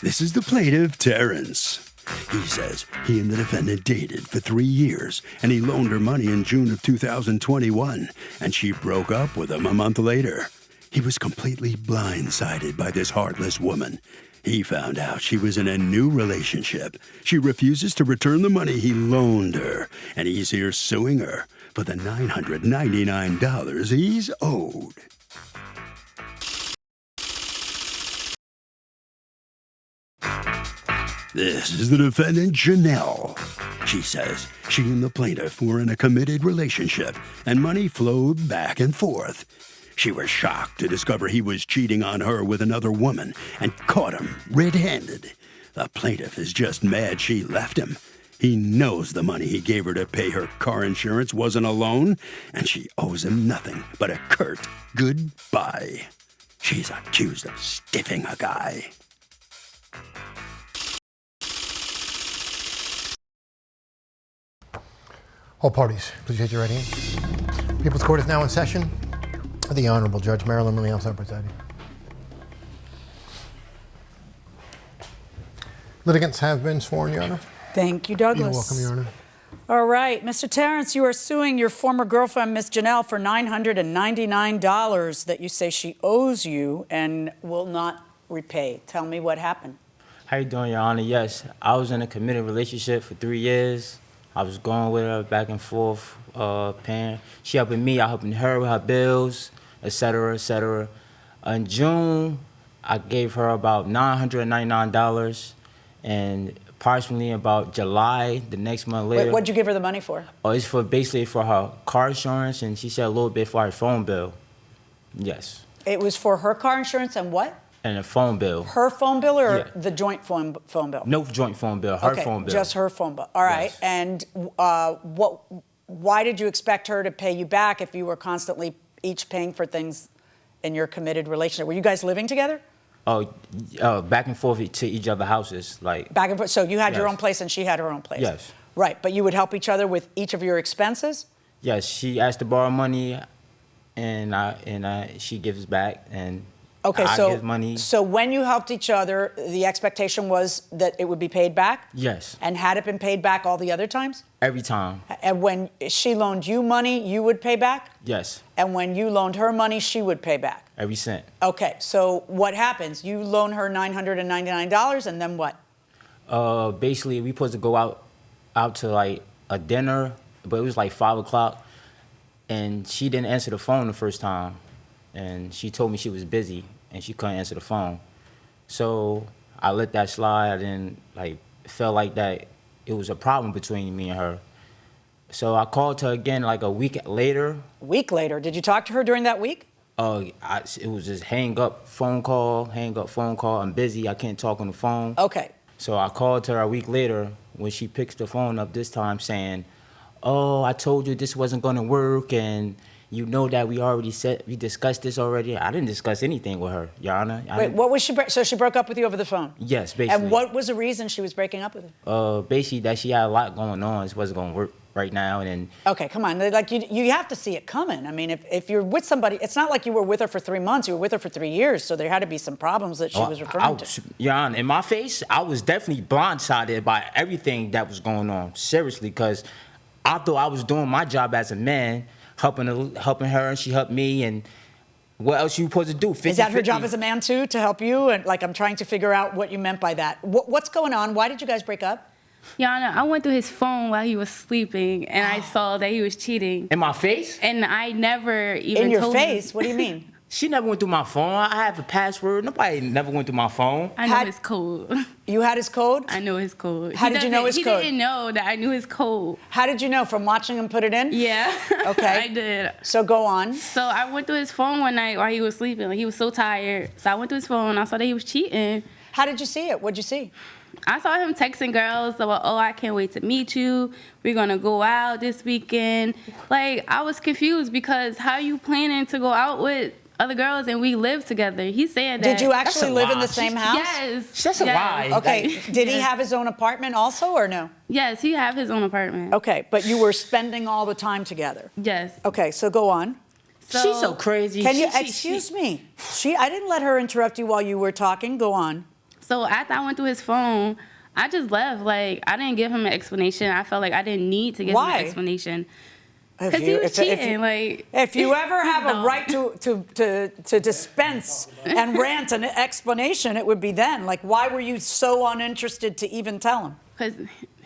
This is the plaintiff, Terrence. He says he and the defendant dated for 3 years, and he loaned her money in June of 2021, and she broke up with him a month later. He was completely blindsided by this heartless woman. He found out she was in a new relationship. She refuses to return the money he loaned her, and he's here suing her for the $999 he's owed. This is the defendant, Janelle. She says she and the plaintiff were in a committed relationship, and money flowed back and forth. She was shocked to discover he was cheating on her with another woman and caught him red-handed. The plaintiff is just mad she left him. He knows the money he gave her to pay her car insurance wasn't a loan, and she owes him nothing but a curt goodbye. She's accused of stiffing a guy. All parties, please raise your right hand. People's Court is now in session. The Honorable Judge Marilyn Williamson presiding. Litigants have been sworn, Your Honor. Thank you, Douglas. You're welcome, Your Honor. All right, Mr. Terrence, you are suing your former girlfriend, Miss Janelle, for $999 that you say she owes you and will not repay. Tell me what happened. How you doing, Your Honor? Yes, I was in a committed relationship for 3 years. I was going with her back and forth, paying. She helping me, I helping her with her bills, etc., etc. In June, I gave her about $999, and approximately about July, the next month later. Wait, what'd you give her the money for? Oh, it's for basically for her car insurance, and she said a little bit for her phone bill. Yes. It was for her car insurance and what? And a phone bill. Her phone bill or Yeah. the joint phone bill? No joint phone bill, her phone bill. Just her phone bill. All right. Yes. And why did you expect her to pay you back if you were constantly each paying for things in your committed relationship? Were you guys living together? Oh, back and forth to each other's houses, like. Back and forth. So you had your Yes. own place and she had her own place? Yes. Right. But you would help each other with each of your expenses? Yes, she asked to borrow money, and she gives back, and Okay, I give money. so when you helped each other, the expectation was that it would be paid back? Yes. And had it been paid back all the other times? Every time. And when she loaned you money, you would pay back? Yes. And when you loaned her money, she would pay back? Every cent. Okay, so what happens? You loan her $999, and then what? Basically, we supposed to go out to like a dinner, but it was like 5 o'clock, and she didn't answer the phone the first time, and she told me she was busy and she couldn't answer the phone. So I let that slide. I didn't felt like that it was a problem between me and her. So I called her again like a week later. A week later? Did you talk to her during that week? It was just hang up, phone call, I'm busy, I can't talk on the phone. Okay. So I called her a week later when she picks the phone up this time saying, oh, I told you this wasn't gonna work, and you know that we discussed this already. I didn't discuss anything with her, Your Honor. Wait, what was so she broke up with you over the phone? Yes, basically. And what was the reason she was breaking up with you? Basically that she had a lot going on. It wasn't gonna work right now, and then. Okay, come on, like you have to see it coming. I mean, if you're with somebody, it's not like you were with her for 3 months, you were with her for 3 years, so there had to be some problems that she was referring to. Your Honor, in my face, I was definitely blindsided by everything that was going on, seriously, because I thought I was doing my job as a man, helping her, and she helped me, and what else you supposed to do? 50, Is that her 50? job as a man too, to help you? And I'm trying to figure out what you meant by that. What's going on? Why did you guys break up? Your Honor, I went through his phone while he was sleeping, and I saw that he was cheating. In my face? And I never even In your told face? him. What do you mean? She never went through my phone. I have a password. Nobody never went through my phone. I know his code. You had his code? I know his code. How did you know his code? He didn't know that I knew his code. How did you know? From watching him put it in? Yeah. Okay. I did. So go on. So I went through his phone one night while he was sleeping. Like, he was so tired. So I went through his phone. I saw that he was cheating. How did you see it? What'd you see? I saw him texting girls about, oh, I can't wait to meet you. We're going to go out this weekend. Like, I was confused because how you planning to go out with other girls and we live together? He's saying that. Did you actually live in the same house? Yes. That's a lie. Okay. Did he have his own apartment also or no? Yes, he have his own apartment. Okay, but you were spending all the time together. Yes. Okay, so go on. She's so crazy. Can you excuse me? I didn't let her interrupt you while you were talking. Go on. So after I went through his phone, I just left. Like, I didn't give him an explanation. I felt like I didn't need to give him Why? an explanation. If Because he was cheating. Like, if you ever have a No. right to dispense and rant an explanation, it would be then. Like, why were you so uninterested to even tell him? because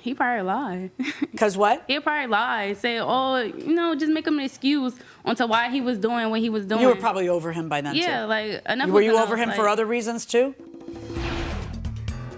he probably lied. Because what? He'll probably lie, say, oh, just make him an excuse onto why he was doing what he was doing. You were probably over him by then, Yeah, too. like, enough Were was you enough, over him for like- other reasons, too?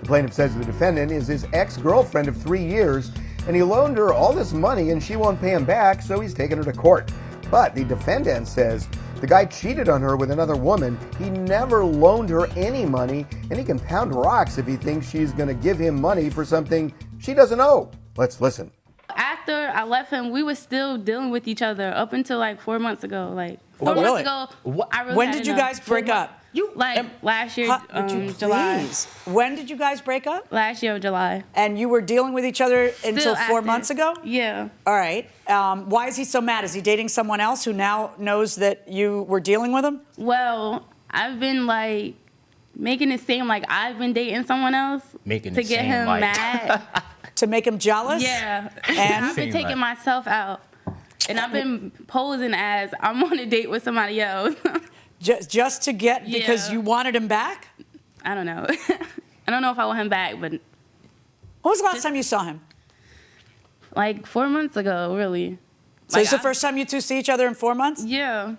The plaintiff says the defendant is his ex-girlfriend of 3 years, and he loaned her all this money and she won't pay him back, so he's taken her to court. But the defendant says the guy cheated on her with another woman. He never loaned her any money, and he can pound rocks if he thinks she's going to give him money for something she doesn't owe. Let's listen. After I left him, we were still dealing with each other up until like 4 months ago. Like 4 Oh, really? months ago, I really When had did you enough. guys break up? Like last year, Would you July. please? When did you guys break up? Last year of July. And you were dealing with each other until Still 4 active. months ago? Yeah. All right. Why is he so mad? Is he dating someone else who now knows that you were dealing with him? Well, I've been like making it seem like I've been dating someone else Making to it get seem him like- mad. To make him jealous? Yeah. And? I've been Seem taking like- myself out. And I've been posing as I'm on a date with somebody else. Just to get, because Yeah. you wanted him back? I don't know. I don't know if I want him back, but When was the last time you saw him? like 4 months ago, really. So Like, it's the first time you two see each other in 4 months? Yeah.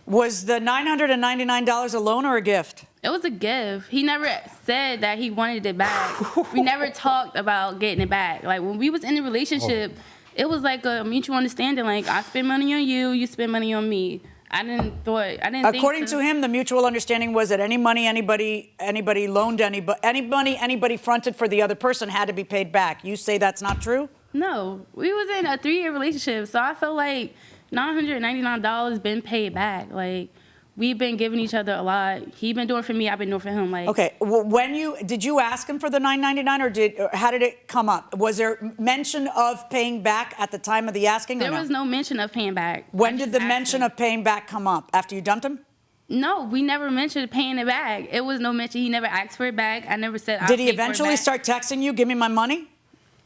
Was the $999 a loan or a gift? It was a gift. He never said that he wanted it back. We never talked about getting it back. Like when we was in a relationship, it was like a mutual understanding. Like I spend money on you, you spend money on me. I didn't According to him, the mutual understanding was that any money anybody loaned anybody fronted for the other person had to be paid back. You say that's not true? No, we was in a 3-year relationship, so I felt like $999 been paid back. Like we've been giving each other a lot. He been doing for me, I've been doing for him. Like Okay, did you ask him for the $999 or how did it come up? Was there mention of paying back at the time of the asking? there or no? was no mention of paying back. When I did just the asked mention him. of paying back come up? After you dumped him? No, we never mentioned paying it back. It was no mention. He never asked for it back. I never said. Did he I'll pay for it eventually back. start texting you, give me my money?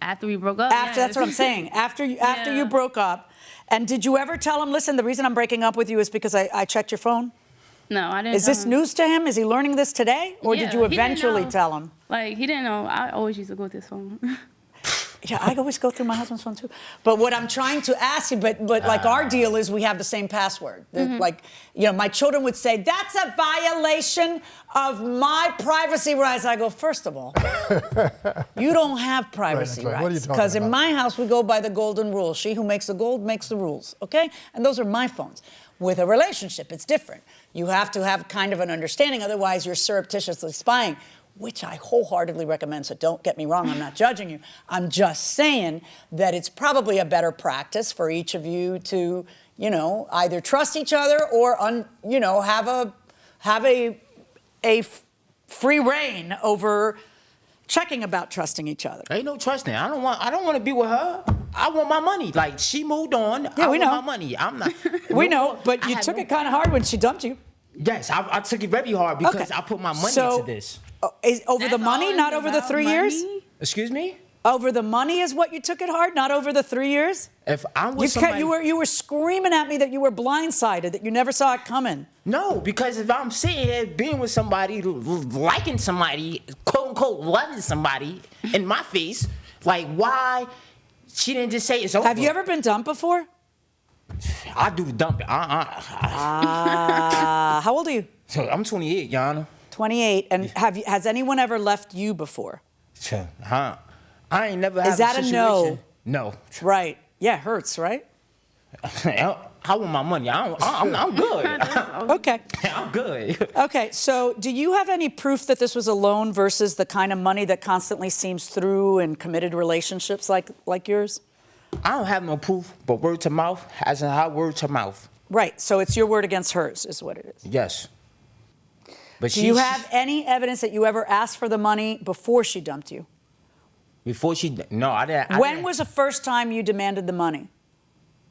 After we broke up? After, yes. that's what I'm saying. After you Yeah. broke up, and did you ever tell him, listen, the reason I'm breaking up with you is because I checked your phone? No, I didn't. Is tell this him. news to him? Is he learning this today? Or did Yeah, you he didn't eventually know. tell him? Like he didn't know. I always used to go with his phone. Yeah, I always go through my husband's phone too. But what I'm trying to ask you, but like our deal is we have the same password. Like, my children would say, that's a violation of my privacy rights. I go, first of all, you don't have privacy right. What are you rights. talking Because in about? my house, we go by the golden rule. She who makes the gold makes the rules, okay? And those are my phones. With a relationship, it's different. You have to have kind of an understanding, otherwise you're surreptitiously spying, which I wholeheartedly recommend. So don't get me wrong, I'm not judging you. I'm just saying that it's probably a better practice for each of you to, either trust each other or, have a free reign over checking about trusting each other. Ain't no trusting. I don't want to be with her. I want my money. Like she moved on. Yeah, I we want know. my money. I'm not. We no know, more. but I you had took no- it kind of hard when she dumped you. Yes, I took it very hard because Okay. I put my money So- into this. Is over the That's money, all not it's over the about, 3 years? money. Excuse me. Over the money is what you took it hard, not over the 3 years? If I'm with somebody, You were screaming at me that you were blindsided, that you never saw it coming. no, because if I'm sitting here being with somebody, liking somebody, quote unquote, loving somebody in my face, like why she didn't just say it's over? Have you ever been dumped before? I do the dumping. How old are you? So I'm 28, Your Honor. 28. And has anyone ever left you before? Huh? I ain't never had Is that a no? situation. No. Right. Yeah, it hurts, right? I want my money. I'm good. Okay. I'm good. Okay, so do you have any proof that this was a loan versus the kind of money that constantly seems through in committed relationships like yours? I don't have no proof, but word to mouth, as in how word to mouth. Right, so it's your word against hers is what it is. Yes. But Do you have any evidence that you ever asked for the money before she dumped you? before she? No, I didn't. When was the first time you demanded the money?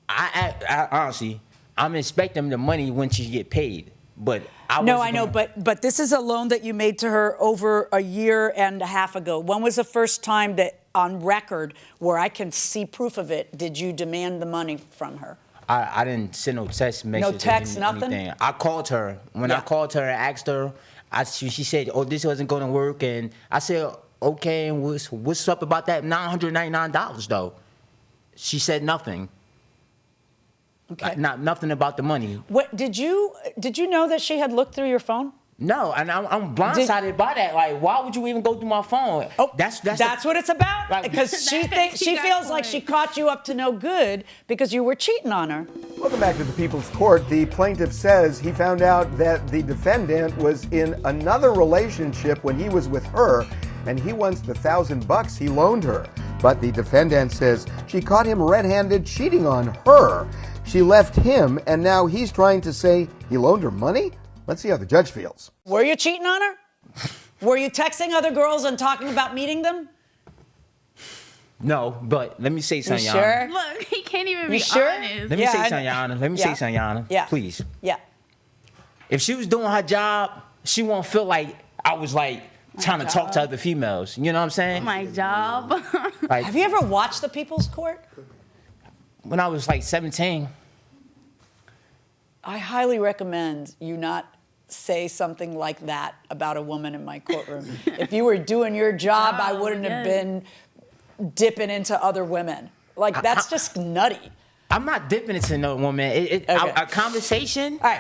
I honestly, I'm expecting the money when she get paid, but No, I know, but this is a loan that you made to her over a year and a half ago. When was the first time that, on record, where I can see proof of it, did you demand the money from her? I didn't send no text message. No text, or nothing? anything. I called her. When I called her and asked her, she said, "Oh, this wasn't going to work," and I said, "Okay, and what's up about that $999 though?" She said nothing. Okay. Nothing about the money. What did you know that she had looked through your phone? No, and I'm blindsided by that. Like, why would you even go through my phone? Oh, that's what it's about. Right. Because she feels like she caught you up to no good because you were cheating on her. Welcome back to the People's Court. The plaintiff says he found out that the defendant was in another relationship when he was with her, and he wants the $1,000 he loaned her. But the defendant says she caught him red-handed cheating on her. She left him, and now he's trying to say he loaned her money? Let's see how the judge feels. Were you cheating on her? Were you texting other girls and talking about meeting them? No, but let me say something, You Your Honor. sure? Look, he can't even be sure? honest. Let me say something, Your Honor. Let me say something, Your Honor. Yeah. Please. Yeah. If she was doing her job, she won't feel like I was like trying to talk to other females. You know what I'm saying? My job. Like, Have you ever watched the People's Court? when I was like 17. I highly recommend you not say something like that about a woman in my courtroom. If you were doing your job, I wouldn't have been dipping into other women. Like, that's just nutty. I'm not dipping into no woman. Okay. A conversation. All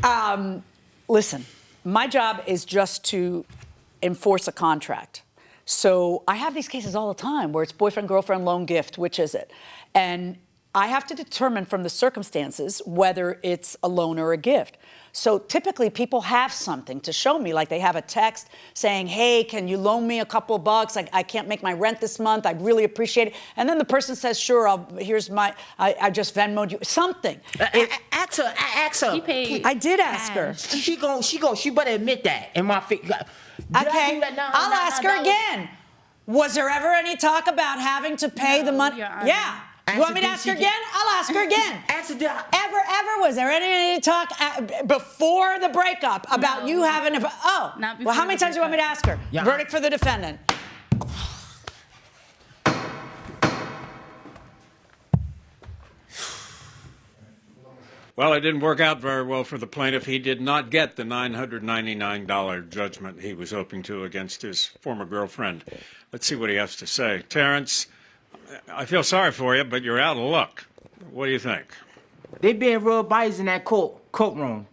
right. Listen, my job is just to enforce a contract. So I have these cases all the time where it's boyfriend, girlfriend, loan, gift. Which is it? And I have to determine from the circumstances whether it's a loan or a gift. So typically people have something to show me, like they have a text saying, "Hey, can you loan me a couple bucks? I can't make my rent this month. I'd really appreciate it." And then the person says, "Sure, I just Venmo'd you." Something. Ask her. He paid. I did ask her. She better admit that in my face. Okay, I'll ask her again. Was there ever any talk about having to pay the money? Your Honor. Yeah. You want me to ask her again? I'll ask her again. Ever was there any talk before the breakup about you having a... Oh, Not before well, how many the times do you want me to ask her? Yeah. Verdict for the defendant. Well, it didn't work out very well for the plaintiff. He did not get the $999 judgment he was hoping to against his former girlfriend. Let's see what he has to say. Terrence, I feel sorry for you, but you're out of luck. What do you think? They being real biased in that courtroom.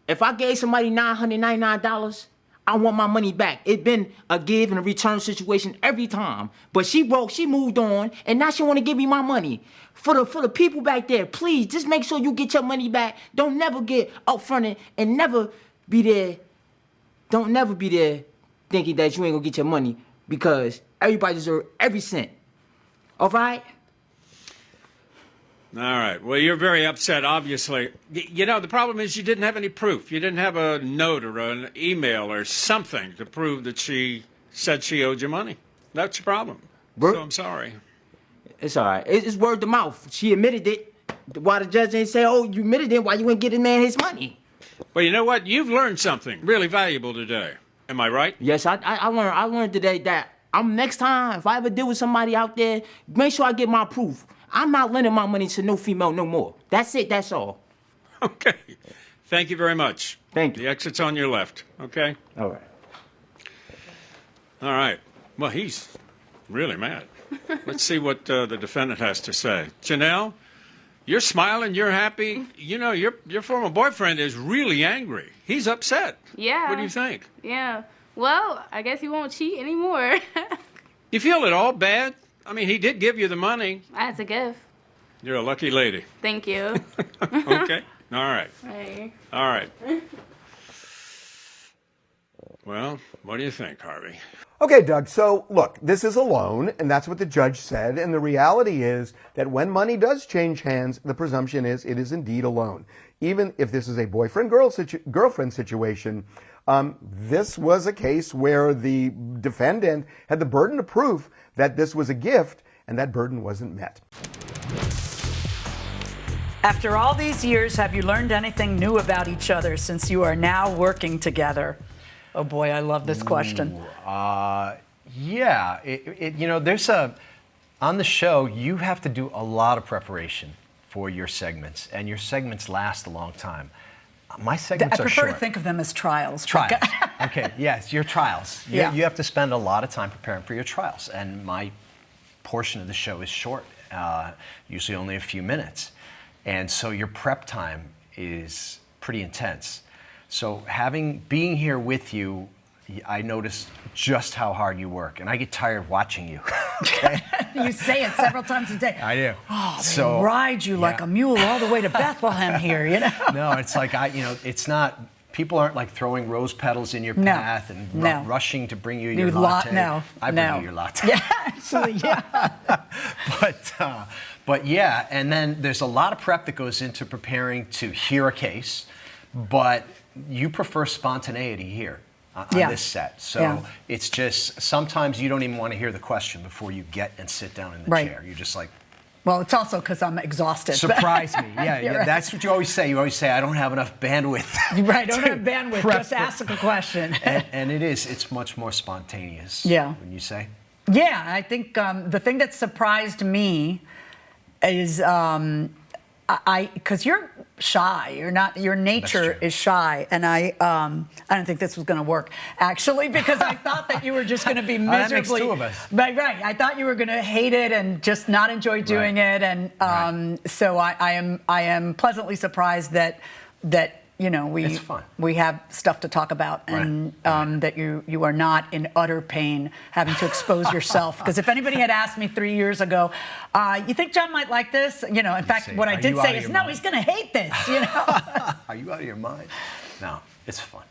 If I gave somebody $999, I want my money back. It's been a give and a return situation every time. But she moved on, and now she want to give me my money. For the people back there, please, just make sure you get your money back. Don't never get upfronted and never be there. Don't never be there thinking that you ain't gonna get your money, because everybody deserves every cent. All right? All right. Well, you're very upset, obviously. You know, the problem is you didn't have any proof. You didn't have a note or an email or something to prove that she said she owed you money. That's your problem. So I'm sorry. It's all right. It's word of mouth. She admitted it. Why the judge ain't say, "Oh, you admitted it. Why you ain't get the man his money?" Well, you know what? You've learned something really valuable today. Am I right? Yes, I learned today that next time, if I ever deal with somebody out there, make sure I get my proof. I'm not lending my money to no female no more. That's it. That's all. Okay. Thank you very much. Thank you. The exit's on your left, okay? All right. All right. Well, he's really mad. Let's see what the defendant has to say. Janelle, you're smiling, you're happy. You know, your former boyfriend is really angry. He's upset. Yeah. What do you think? Yeah. Well, I guess he won't cheat anymore. You feel at all bad? I mean, he did give you the money. That's a gift. You're a lucky lady. Thank you. Okay. All right. Hey. All right. Well, what do you think, Harvey? Okay, Doug, so look, this is a loan, and that's what the judge said, and the reality is that when money does change hands, the presumption is it is indeed a loan. Even if this is a boyfriend-girlfriend situation, this was a case where the defendant had the burden of proof that this was a gift, and that burden wasn't met. After all these years, have you learned anything new about each other since you are now working together? Oh boy, I love this question. Yeah, there's on the show, you have to do a lot of preparation for your segments, and your segments last a long time. My segments are short. I prefer to think of them as trials. Trials. Okay, yes, your trials. Yeah. You have to spend a lot of time preparing for your trials, and my portion of the show is short, usually only a few minutes. And so your prep time is pretty intense. So being here with you, I notice just how hard you work, and I get tired watching you. Okay? You say it several times a day. I do. Oh, they ride you like a mule all the way to Bethlehem here, you know? No, it's like, it's not, people aren't like throwing rose petals in your path and rushing to bring you your latte. I bring you your latte. Yeah, actually, yeah. But yeah, and then there's a lot of prep that goes into preparing to hear a case, but you prefer spontaneity here on this set. So it's just, sometimes you don't even want to hear the question before you get and sit down in the chair. You're just like, well, it's also because I'm exhausted. Surprise me. Yeah, right. That's what you always say. You always say, I don't have enough bandwidth. Right, don't have bandwidth, just ask a question. And it's much more spontaneous when you say. Yeah, I think the thing that surprised me is because you're shy. Your nature is shy, and I didn't think this was going to work actually, because I thought that you were just going to be miserably. That makes two of us. Right. I thought you were going to hate it and just not enjoy doing it, and so I am pleasantly surprised that it's fun. we have stuff to talk about, and that you are not in utter pain having to expose yourself. Because if anybody had asked me 3 years ago, you think John might like this? In fact, what I did say is, no, he's going to hate this. Are you out of your mind? No, it's fun.